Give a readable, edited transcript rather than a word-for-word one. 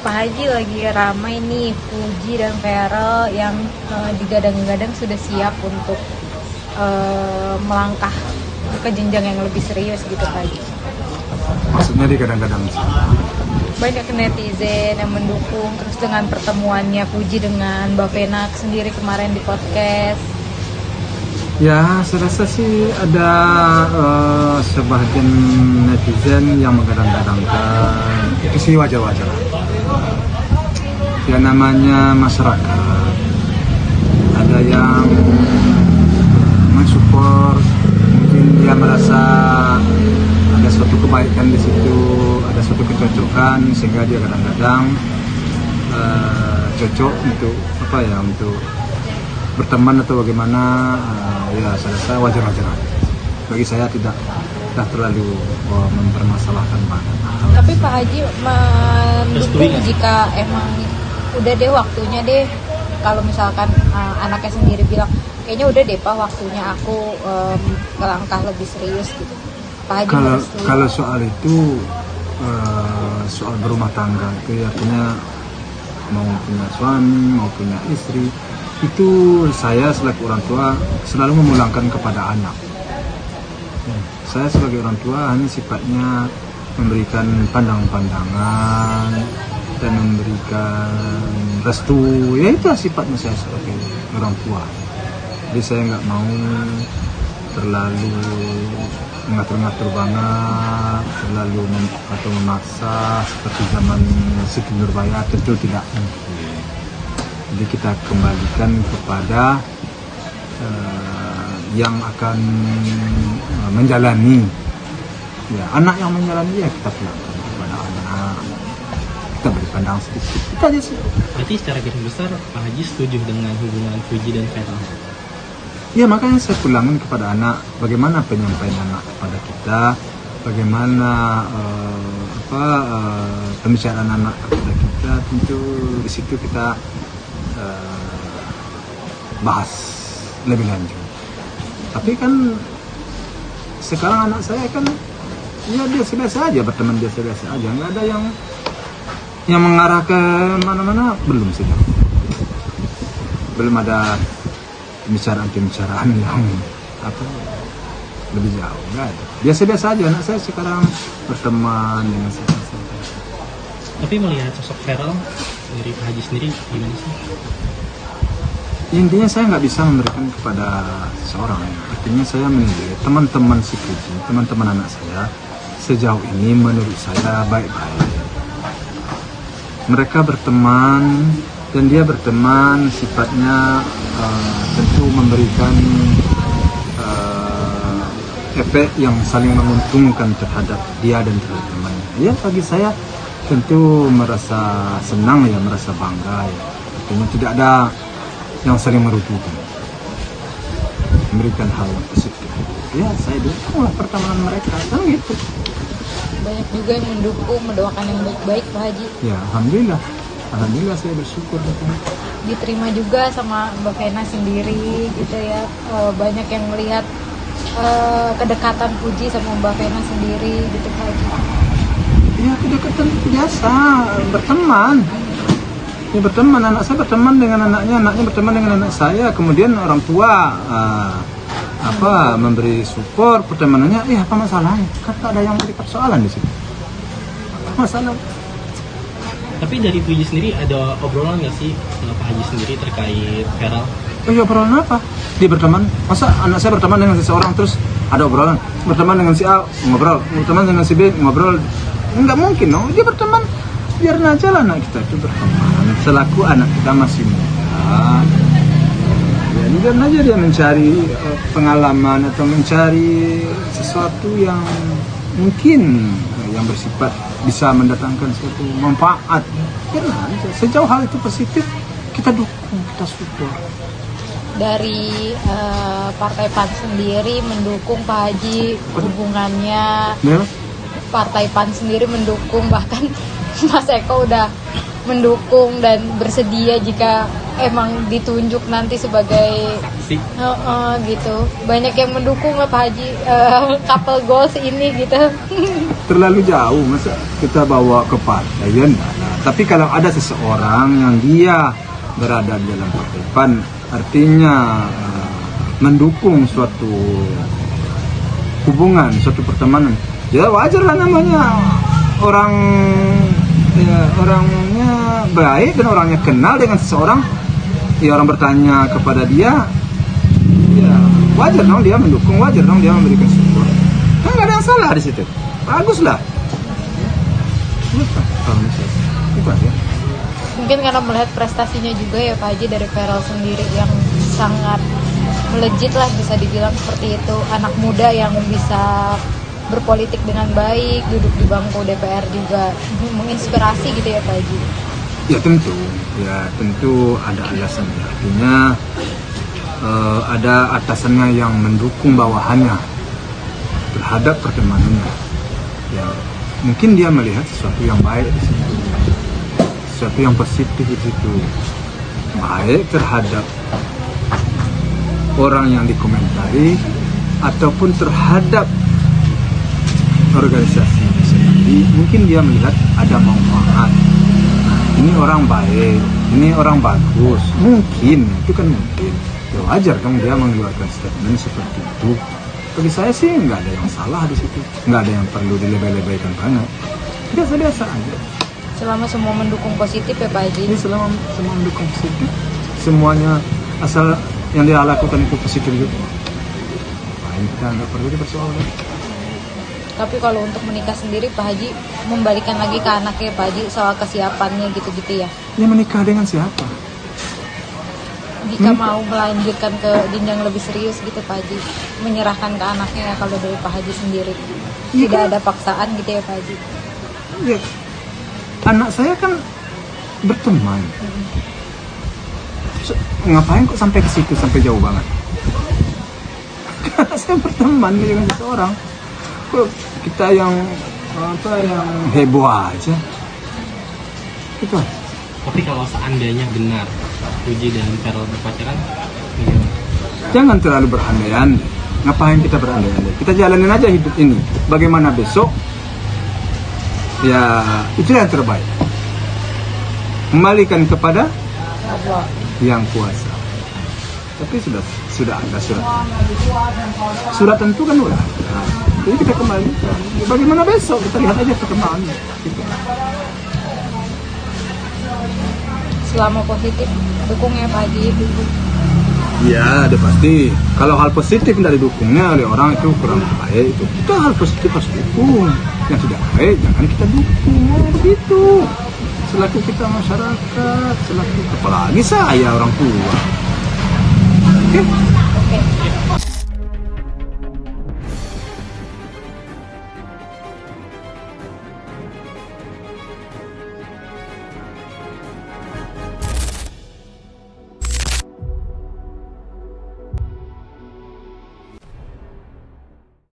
Pak Haji lagi ramai nih Puji dan Feral yang digadang-gadang sudah siap untuk melangkah ke jenjang yang lebih serius gitu Pak Haji. Maksudnya digadang-gadang Banyak netizen yang mendukung, terus dengan pertemuannya Puji dengan Mbak Vena sendiri kemarin di podcast. ya, saya rasa sih ada sebagian netizen yang menggadang-gadangkan. Itu sih wajar-wajar. Ya namanya masyarakat, ada yang mensupport, mungkin dia merasa ada suatu kebaikan di situ, ada suatu kecocokan sehingga dia kadang-kadang cocok untuk untuk berteman atau bagaimana. Ya saya rasa wajar-wajar. Bagi saya tidak terlalu mempermasalahkan banget. Tapi Pak Haji mendukung jika emang udah deh waktunya deh, kalau misalkan anaknya sendiri bilang kayaknya udah deh Pak waktunya aku melangkah lebih serius gitu. Pak Haji kalau soal itu soal berumah tangga itu artinya mau punya suami mau punya istri, itu saya selaku orang tua selalu memulangkan kepada anak. Saya sebagai orang tua hanya sifatnya memberikan pandangan-pandangan dan memberikan restu, ya itu sifatnya saya sebagai orang tua. Jadi saya nggak mau terlalu mengatur-ngatur banget, terlalu atau memaksa seperti zaman Siti Nurbaya, tentu tidak. Jadi kita kembalikan kepada yang akan menjalani. Ya, anak yang menjalani ya kita pelajari kepada anak. Kita beri pandang sedikit. Itu aja sih. Berarti secara garis besar Pak Haji setuju dengan hubungan Puji dan Feral? Ya makanya saya pulangin kepada anak, bagaimana penyampaian anak kepada kita, bagaimana pembicaraan anak kepada kita, tentu di situ kita bahas lebih lanjut. Tapi kan sekarang anak saya kan ya biasa-biasa aja, berteman biasa-biasa aja, nggak ada yang mengarah ke mana-mana, belum sih, belum ada pembicaraan yang lebih jauh, nggak ada. Biasa-biasa aja anak saya sekarang berteman dengan saya. Tapi melihat sosok Feral dari Pak Haji sendiri gimana sih? Intinya saya nggak bisa memberikan kepada seorang. Artinya saya menilai teman-teman si Puji, teman-teman anak saya sejauh ini menurut saya baik-baik. Mereka berteman dan dia berteman sifatnya tentu memberikan efek yang saling menguntungkan terhadap dia dan terhadap temannya. Ya bagi saya tentu merasa senang ya, merasa bangga ya. Artinya tidak ada yang saling merugikan, memberikan hal yang positif. Ya saya dukunglah pertemanan mereka, kan gitu. banyak juga yang mendukung, mendoakan yang baik-baik Pak Haji. Ya alhamdulillah saya bersyukur. Diterima juga sama Mbak Vena sendiri gitu ya. Banyak yang melihat kedekatan Puji sama Mbak Vena sendiri gitu Pak Haji. Ya kedekatan biasa, berteman. Ya berteman, anak saya berteman dengan anaknya berteman dengan anak saya. Kemudian orang tua memberi support pertemanannya. Apa masalahnya? Kan tak ada yang beri persoalan di situ. Masalah. Tapi dari Puji sendiri ada obrolan nggak sih sama Pak Haji sendiri terkait Feral? Oh iya, obrolan apa? Dia berteman. Masa anak saya berteman dengan seseorang terus ada obrolan? Berteman dengan si A ngobrol, berteman dengan si B ngobrol. Enggak mungkin dong. Dia berteman. Biar aja lah anak kita itu berteman. Selaku anak kita masih muda. Ya, biar aja dia mencari pengalaman atau mencari sesuatu yang mungkin yang bersifat bisa mendatangkan suatu manfaat. Biar aja. Sejauh hal itu positif, kita dukung, kita support. Dari Partai PAN sendiri mendukung Pak Haji hubungannya. Ya. Partai PAN sendiri mendukung, bahkan Mas Eko udah mendukung dan bersedia jika emang ditunjuk nanti sebagai Saksi. gitu. Banyak yang mendukung lah Pak Haji couple goals ini gitu. Terlalu jauh, masa kita bawa ke partai ya enggak. Tapi kalau ada seseorang yang dia berada di dalam partai PAN, artinya mendukung suatu hubungan, suatu pertemanan, ya wajar lah namanya orang, ya, orangnya baik dan orangnya kenal dengan seseorang, ya orang bertanya kepada dia, ya wajar dong dia mendukung, wajar dong dia memberikan support. Kan nggak ada yang salah di situ, bagus lah. Kalau misalnya itu aja. Mungkin karena melihat prestasinya juga ya Pak Haji dari Feral sendiri yang sangat melejit lah bisa dibilang seperti itu, anak muda yang bisa berpolitik dengan baik, duduk di bangku DPR juga menginspirasi gitu ya Pak Haji. Ya tentu ada alasannya, artinya ada atasannya yang mendukung bawahannya terhadap pertemanannya. Ya mungkin dia melihat sesuatu yang baik di situ, sesuatu yang positif di situ, baik terhadap orang yang dikomentari ataupun terhadap organisasi sendiri. Mungkin dia melihat ada manfaat. Nah, ini orang baik, ini orang bagus. Mungkin itu kan mungkin. Ya wajar dong dia mengeluarkan statement seperti itu. Bagi saya sih nggak ada yang salah di situ, nggak ada yang perlu dilebay-lebaykan banget. Biasa-biasa aja. Selama semua mendukung positif ya Pak Haji. Ini selama semua mendukung positif, semuanya asal yang dia lakukan itu positif juga. Nah, ini kita nggak perlu dipersoalkan. Tapi kalau untuk menikah sendiri Pak Haji membalikan lagi ke anaknya Pak Haji soal kesiapannya gitu-gitu ya. Dia menikah dengan siapa? Jika mau melanjutkan ke jenjang lebih serius gitu Pak Haji, menyerahkan ke anaknya ya kalau dari Pak Haji sendiri. Tidak ada paksaan gitu ya Pak Haji. Ya, anak saya kan berteman. Ngapain kok sampai ke situ, sampai jauh banget? Karena saya berteman dengan seseorang. Kok kita yang heboh aja? Itu aja. Tapi kalau seandainya benar Puji dan Feral berpacaran, gimana? Jangan terlalu berandai-andai. Ngapain kita berandai-andai? Kita jalanin aja hidup ini. Bagaimana besok? Ya, itu yang terbaik. Kembalikan kepada Allah. yang kuasa. Tapi sudah ada surat tentu kan udah ada. Jadi kita kembalikan. Ya, bagaimana besok? Kita lihat aja perkembangannya. Gitu. Selama positif dukung ya Pak Haji. Ya, ada pasti. Kalau hal positif tidak didukungnya oleh orang itu kurang baik itu. Kita hal positif harus dukung. Yang tidak baik jangan kita dukung. Begitu. Selaku kita masyarakat, selaku apalagi saya orang tua. Oke? Oke.